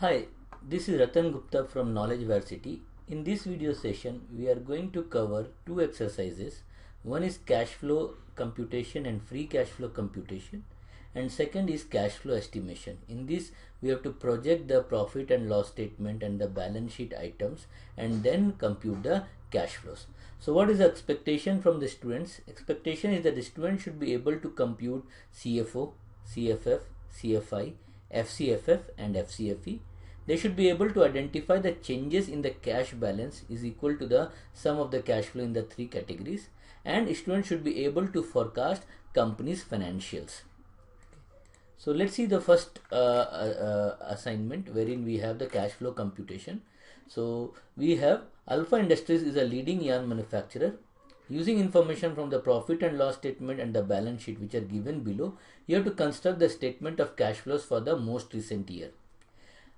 Hi, this is Ratan Gupta from Knowledgeversity. In this video session, we are going to cover two exercises. One is cash flow computation and free cash flow computation, and second is cash flow estimation. In this, we have to project the profit and loss statement and the balance sheet items and then compute the cash flows. So what is the expectation from the students? Expectation is that the student should be able to compute CFO, CFF, CFI, FCFF and FCFE. They should be able to identify the changes in the cash balance is equal to the sum of the cash flow in the three categories, and students should be able to company's financials. So let's see the first assignment wherein we have the cash flow computation. So we have Alpha Industries is a leading yarn manufacturer. Using information from the profit and loss statement and the balance sheet which are given below, you have to construct the statement of cash flows for the most recent year.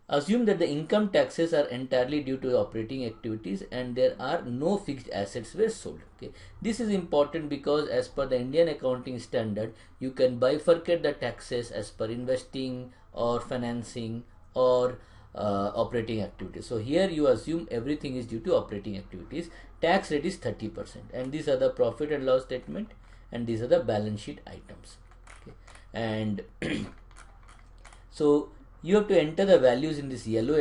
Assume that the income taxes are entirely due to operating activities and there are no fixed assets were sold. Okay. This is important because as per the Indian accounting standard, you can bifurcate the taxes as per investing or financing or operating activities. So here you assume everything is due to operating activities. Tax rate is 30%, and these are the profit and loss statement and these are the balance sheet items. Okay. And so you have to enter the values in this yellow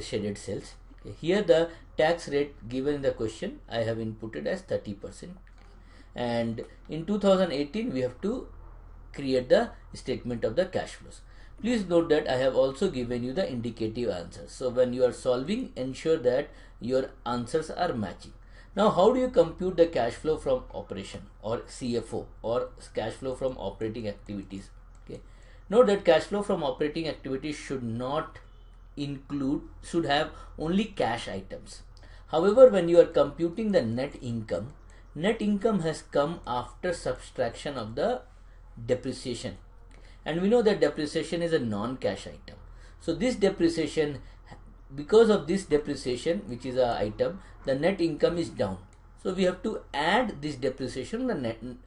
shaded cells. Okay. Here the tax rate given in the question I have inputted as 30%, and in 2018 we have to create the statement of the cash flows. Please note that I have also given you the indicative answers. So when you are solving, ensure that your answers are matching. Now how do you compute the cash flow from operation or CFO or cash flow from operating activities? Okay. Note that cash flow from operating activities should have only cash items. However, when you are computing the net income has come after subtraction of the depreciation. And we know that depreciation is a non-cash item. So this depreciation, because of this depreciation which is a item, the net income is down. So we have to add this depreciation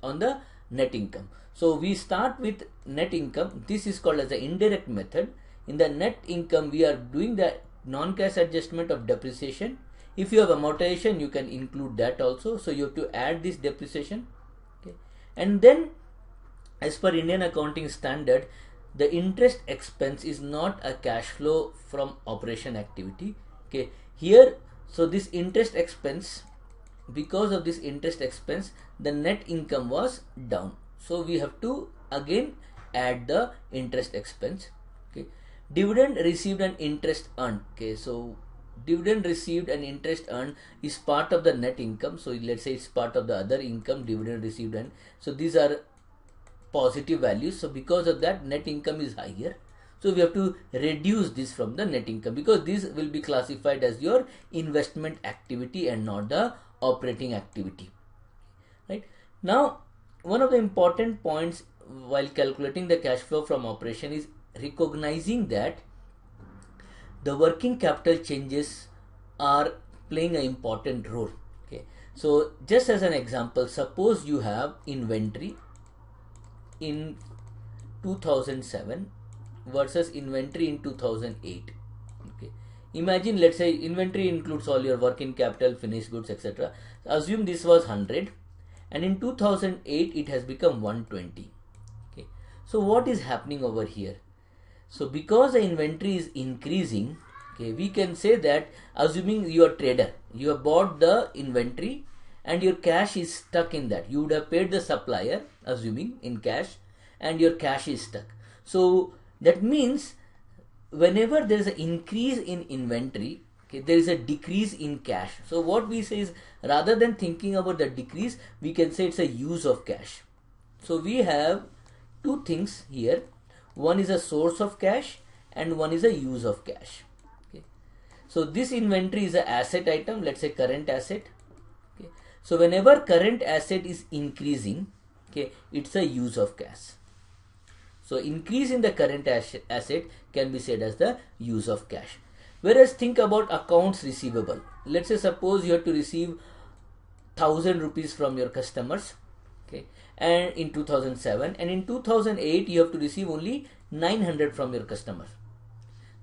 on the net income. So we start with net income. This is called as the indirect method. In the net income, we are doing the non-cash adjustment of depreciation. If you have amortization, you can include that also. So you have to add this depreciation. Okay. And then as per Indian accounting standard, the interest expense is not a cash flow from operation activity. Okay. Here, so this interest expense, because of this interest expense, the net income was down. So we have to again add the interest expense. Okay. Dividend received and interest earned. Okay. So dividend received and interest earned is part of the net income. So let's say it's part of the other income, dividend received, and so these are positive values. So because of that, net income is higher. So we have to reduce this from the net income because this will be classified as your investment activity and not the operating activity. Right. Now, one of the important points while calculating the cash flow from operation is recognizing that the working capital changes are playing an important role. Okay. So just as an example, suppose you have inventory in 2007 versus inventory in 2008. Okay. Imagine, let's say inventory includes all your working capital, finished goods, etc. Assume this was 100 and in 2008 it has become 120. Okay. So what is happening over here? So because the inventory is increasing, okay, we can say that assuming you are a trader, you have bought the inventory and your cash is stuck in that. You would have paid the supplier, assuming in cash, and your cash is stuck. So that means whenever there is an increase in inventory, okay, there is a decrease in cash. So what we say is, rather than thinking about the decrease, we can say it's a use of cash. So we have two things here. One is a source of cash and one is a use of cash. Okay. So this inventory is an asset item, let's say current asset. Okay. So whenever current asset is increasing, okay, it's a use of cash. So increase in the current asset can be said as the use of cash. Whereas think about accounts receivable. Let's say suppose you have to receive 1000 rupees from your customers. Okay. And in 2007, and in 2008 you have to receive only 900 from your customers.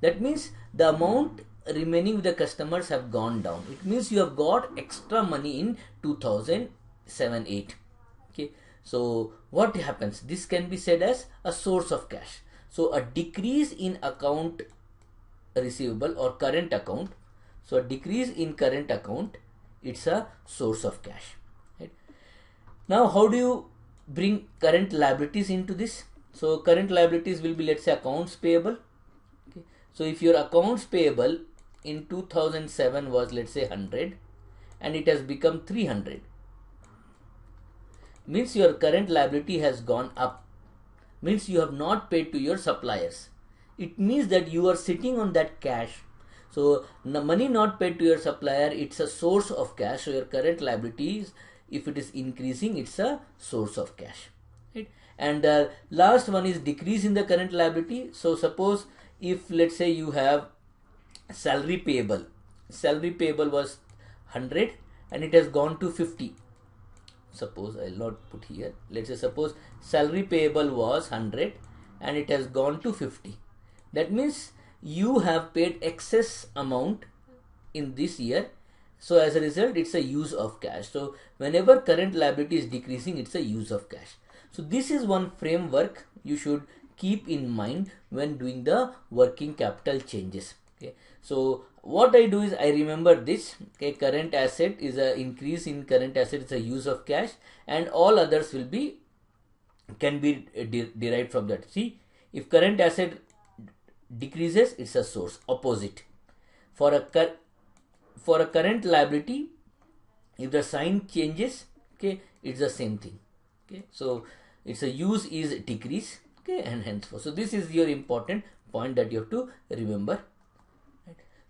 That means the amount remaining with the customers have gone down. It means you have got extra money in 2007-8. Okay, so what happens? This can be said as a source of cash. So a decrease in account receivable or current account. So a decrease in current account, it's a source of cash. Right? Now, how do you bring current liabilities into this? So current liabilities will be, let's say, accounts payable. Okay. So if your accounts payable in 2007 was, let's say, 100 and it has become 300, means your current liability has gone up, means you have not paid to your suppliers. It means that you are sitting on that cash. So the money not paid to your supplier, it's a source of cash. So your current liabilities, if it is increasing, it's a source of cash. Right? And the last one is decrease in the current liability. So suppose if, let's say, you have salary payable was 100 and it has gone to 50. Suppose I'll not put here. Let's say suppose salary payable was 100 and it has gone to 50. That means you have paid excess amount in this year. So as a result, it's a use of cash. So whenever current liability is decreasing, it's a use of cash. So this is one framework you should keep in mind when doing the working capital changes. Okay. So what I do is I remember this. Okay, current asset is a increase in current asset, it's a use of cash, and all others will be can be derived from that. See, if current asset decreases, it's a source. Opposite. For a current liability, if the sign changes, okay, it's the same thing. Okay, so it's a use is decrease. Okay, and henceforth. So this is your important point that you have to remember.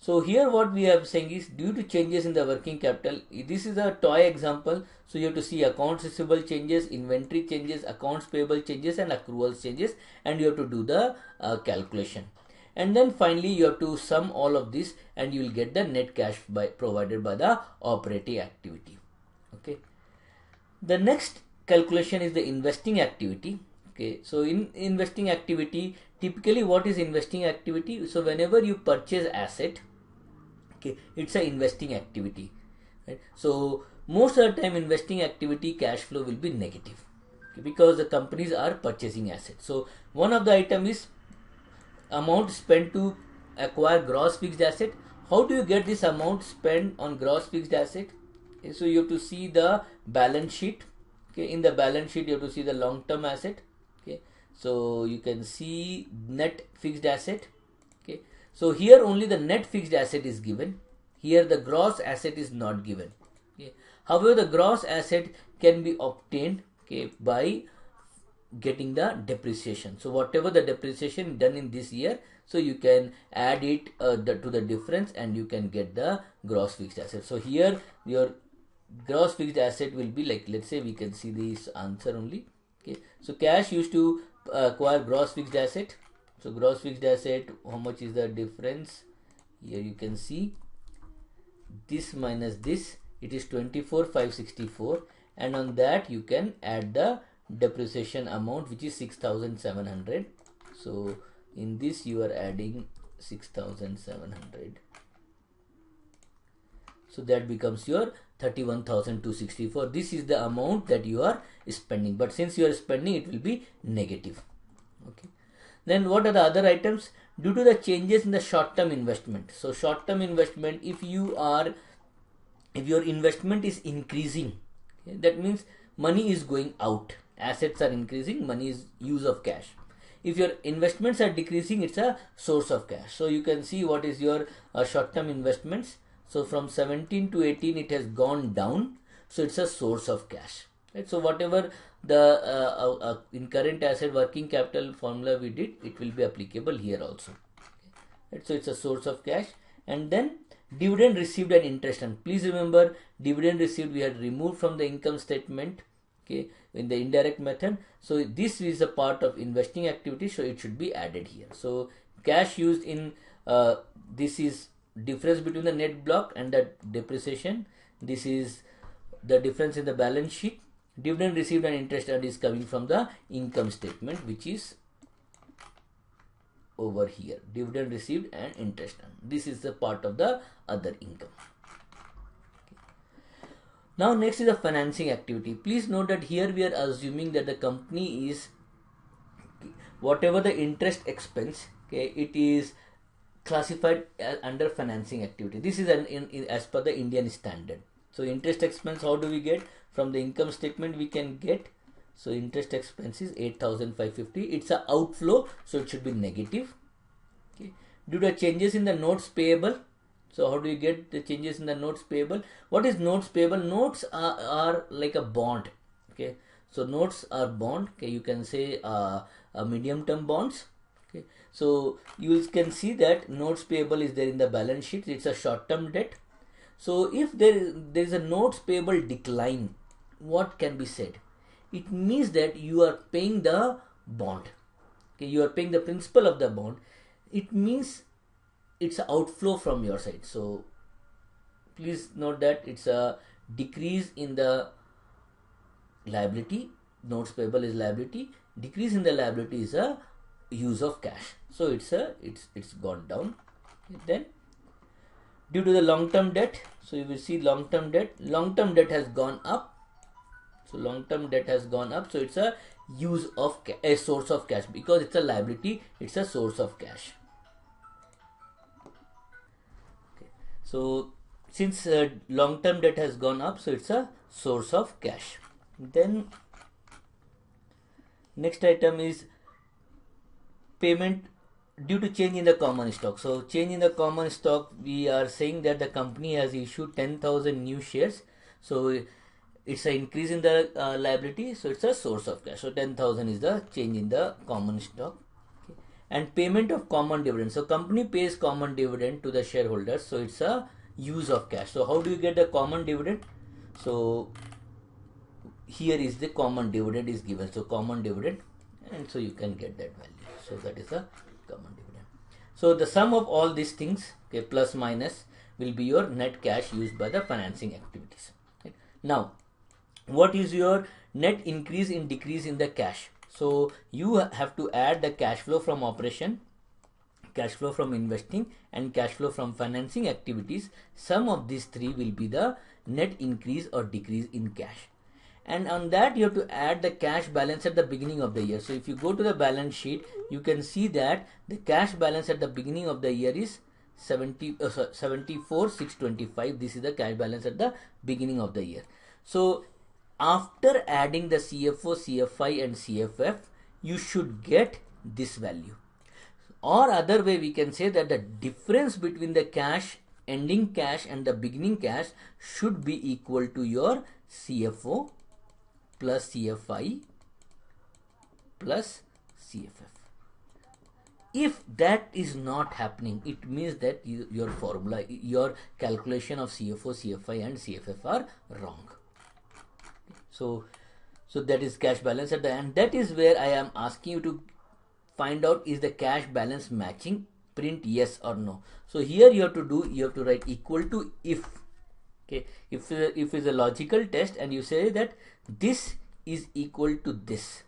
So here what we are saying is, due to changes in the working capital, this is a toy example. So you have to see accounts receivable changes, inventory changes, accounts payable changes, and accruals changes, and you have to do the calculation. And then finally you have to sum all of this and you will get the net cash provided by the operating activity. Okay. The next calculation is the investing activity. Okay. So in investing activity, typically what is investing activity? So whenever you purchase asset, okay, it's an investing activity. Right? So most of the time investing activity cash flow will be negative, okay, because the companies are purchasing assets. So one of the item is amount spent to acquire gross fixed asset. How do you get this amount spent on gross fixed asset? Okay, so you have to see the balance sheet. Okay, in the balance sheet you have to see the long term asset. Okay, so you can see net fixed asset. Okay, so here only the net fixed asset is given. Here the gross asset is not given. Okay, however, the gross asset can be obtained, okay, by getting the depreciation. So whatever the depreciation done in this year, so you can add it to the difference and you can get the gross fixed asset. So here your gross fixed asset will be like, let's say we can see this answer only. Okay, so cash used to acquire gross fixed asset. So gross fixed asset, how much is the difference? Here you can see this minus this, it is 24,564, and on that you can add the depreciation amount, which is 6,700. So in this you are adding 6,700. So that becomes your 31,264. This is the amount that you are spending, but since you are spending, it will be negative. Okay. Then what are the other items? Due to the changes in the short-term investment. So short-term investment, if your investment is increasing, okay, that means money is going out. Assets are increasing, money is use of cash. If your investments are decreasing, it's a source of cash. So you can see what is your short-term investments. So from 17 to 18, it has gone down. So it's a source of cash. Right? So whatever the in current asset working capital formula we did, it will be applicable here also. Right? So it's a source of cash. And then dividend received and interest. And please remember, dividend received we had removed from the income statement. Okay, in the indirect method. So this is a part of investing activity, so it should be added here. So cash used in this is difference between the net block and the depreciation. This is the difference in the balance sheet. Dividend received and interest earned is coming from the income statement, which is over here, dividend received and interest earned. This is the part of the other income. Now next is the financing activity. Please note that here we are assuming that the company is, whatever the interest expense, okay, it is classified under financing activity. This is as per the Indian standard. So interest expense, how do we get? From the income statement we can get. So interest expense is 8,550. It's an outflow, so it should be negative. Okay. Due to changes in the notes payable. So how do you get the changes in the notes payable? What is notes payable? Notes are like a bond. Okay. So notes are bond. Okay. You can say a medium term bonds. Okay. So you can see that notes payable is there in the balance sheet. It's a short term debt. So if there is a notes payable decline, what can be said? It means that you are paying the bond. Okay. You are paying the principal of the bond. It means it's an outflow from your side. So please note that it's a decrease in the liability. Notes payable is liability. Decrease in the liability is a use of cash. So it's gone down. Then due to the long-term debt, so you will see long-term debt has gone up. So long-term debt has gone up. So it's a use of a source of cash, because it's a liability. It's a source of cash. So since long-term debt has gone up, so it's a source of cash. Then next item is payment due to change in the common stock. So change in the common stock, we are saying that the company has issued 10,000 new shares. So it's an increase in the liability, so it's a source of cash. So 10,000 is the change in the common stock. And payment of common dividend. So company pays common dividend to the shareholders. So it's a use of cash. So how do you get the common dividend? So here is the common dividend is given. So common dividend, and so you can get that value. So that is a common dividend. So the sum of all these things, okay, plus minus, will be your net cash used by the financing activities. Okay. Now, what is your net increase in decrease in the cash? So you have to add the cash flow from operation, cash flow from investing, and cash flow from financing activities. Sum of these three will be the net increase or decrease in cash. And on that you have to add the cash balance at the beginning of the year. So if you go to the balance sheet, you can see that the cash balance at the beginning of the year is 74,625. This is the cash balance at the beginning of the year. So after adding the CFO, CFI and CFF, you should get this value. Or other way we can say that the difference between the cash, ending cash and the beginning cash should be equal to your CFO plus CFI plus CFF. If that is not happening, it means that your formula, your calculation of CFO, CFI and CFF are wrong. So that is cash balance at the end. That is where I am asking you to find out, is the cash balance matching? Print yes or no. So here you have to write equal to if. Okay, if is a logical test and you say that this is equal to this.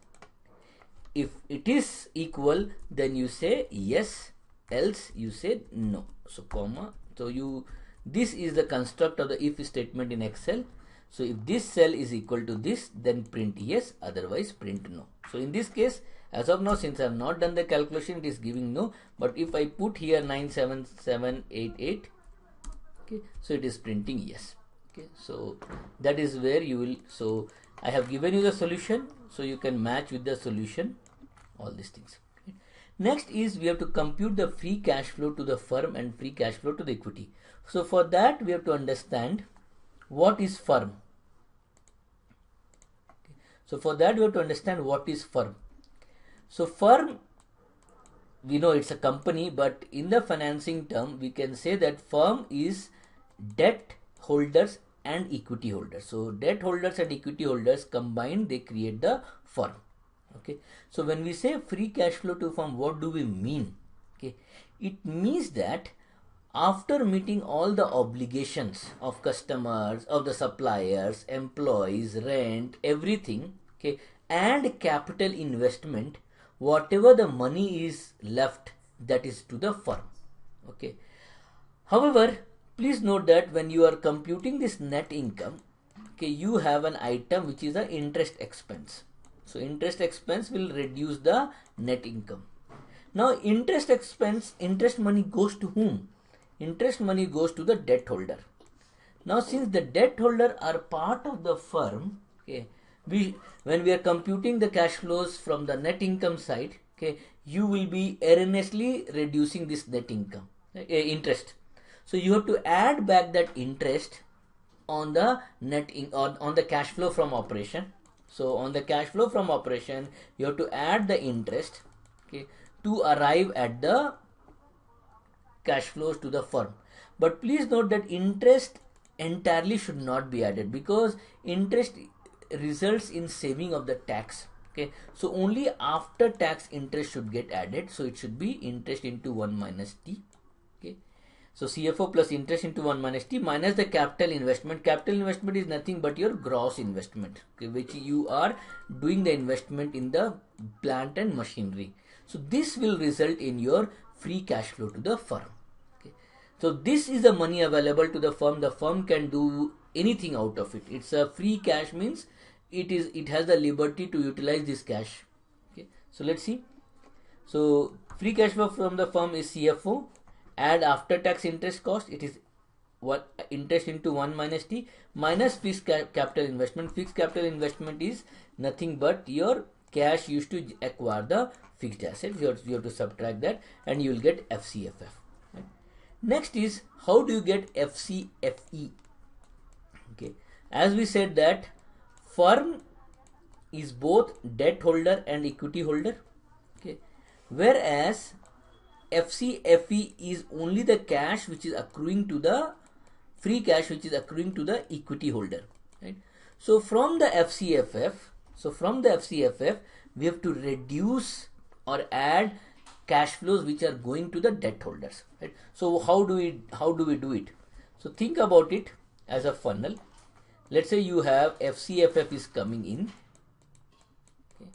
If it is equal, then you say yes, else you say no. So comma. So this is the construct of the if statement in Excel. So if this cell is equal to this, then print yes, otherwise print no. So in this case, as of now, since I have not done the calculation, it is giving no. But if I put here 97788, okay, so it is printing yes. Okay, so that is where you will. So I have given you the solution, so you can match with the solution all these things. Okay. Next is we have to compute the free cash flow to the firm and free cash flow to the equity. So for that we have to understand what is firm. Okay. So for that we have to understand what is firm. So firm, we know it's a company, but in the financing term we can say that firm is debt holders and equity holders. So debt holders and equity holders combined, they create the firm. Okay. So when we say free cash flow to firm, what do we mean? Okay. It means that after meeting all the obligations of customers, of the suppliers, employees, rent, everything, okay, and capital investment, whatever the money is left, that is to the firm. Okay. However, please note that when you are computing this net income, okay, you have an item which is the interest expense. So interest expense will reduce the net income. Now interest expense, interest money goes to whom? Interest money goes to the debt holder. Now since the debt holder are part of the firm, okay, when we are computing the cash flows from the net income side, okay, you will be erroneously reducing this net income, interest. So you have to add back that interest on the on the cash flow from operation. So on the cash flow from operation, you have to add the interest, okay, to arrive at the cash flows to the firm. But please note that interest entirely should not be added, because interest results in saving of the tax. Okay, so only after tax interest should get added. So it should be interest into 1 minus t. Okay, so CFO plus interest into 1 minus t minus the capital investment. Capital investment is nothing but your gross investment, okay, which you are doing the investment in the plant and machinery. So this will result in your free cash flow to the firm. Okay, so this is the money available to the firm. The firm can do anything out of it. It's a free cash, means it has the liberty to utilize this cash. Okay, so let's see. So free cash flow from the firm is CFO. Add after tax interest cost, it is what interest into 1 minus t minus fixed capital investment. Fixed capital investment is nothing but your cash used to acquire the fixed assets. You have to subtract that and you will get FCFF. Right? Next is, how do you get FCFE? Okay, as we said that firm is both debt holder and equity holder. Okay, whereas FCFE is only the cash which is accruing to the free cash which is accruing to the equity holder. Right? So from the FCFF, we have to reduce or add cash flows which are going to the debt holders. Right? So how do we do it? So think about it as a funnel. Let's say you have FCFF is coming in. Okay.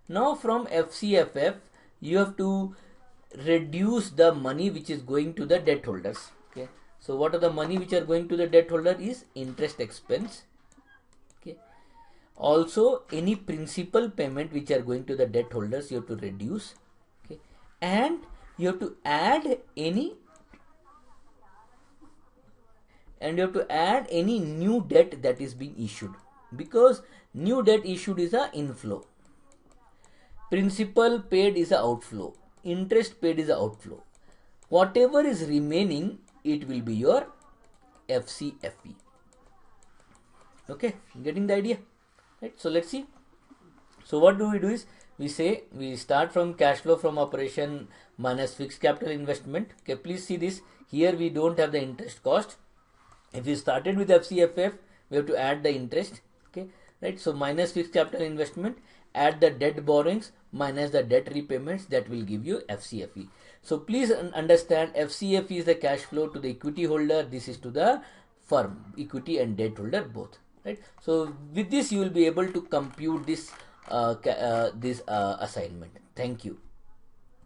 Now from FCFF you have to reduce the money which is going to the debt holders. Okay, so what are the money which are going to the debt holder is interest expense. Okay, also any principal payment which are going to the debt holders you have to reduce. Okay, and you have to add any new debt that is being issued, because new debt issued is a inflow, principal paid is a outflow, interest paid is a outflow. Whatever is remaining, it will be your FCFE. Okay, getting the idea? Right. So let's see. So what do is we start from cash flow from operation minus fixed capital investment. Okay, please see this. Here we don't have the interest cost. If we started with FCFF, we have to add the interest. Okay, right. So minus fixed capital investment, add the debt borrowings minus the debt repayments, that will give you FCFE. So please understand, FCFE is the cash flow to the equity holder. This is to the firm, equity and debt holder both. Right. So with this you will be able to compute this assignment. Thank you.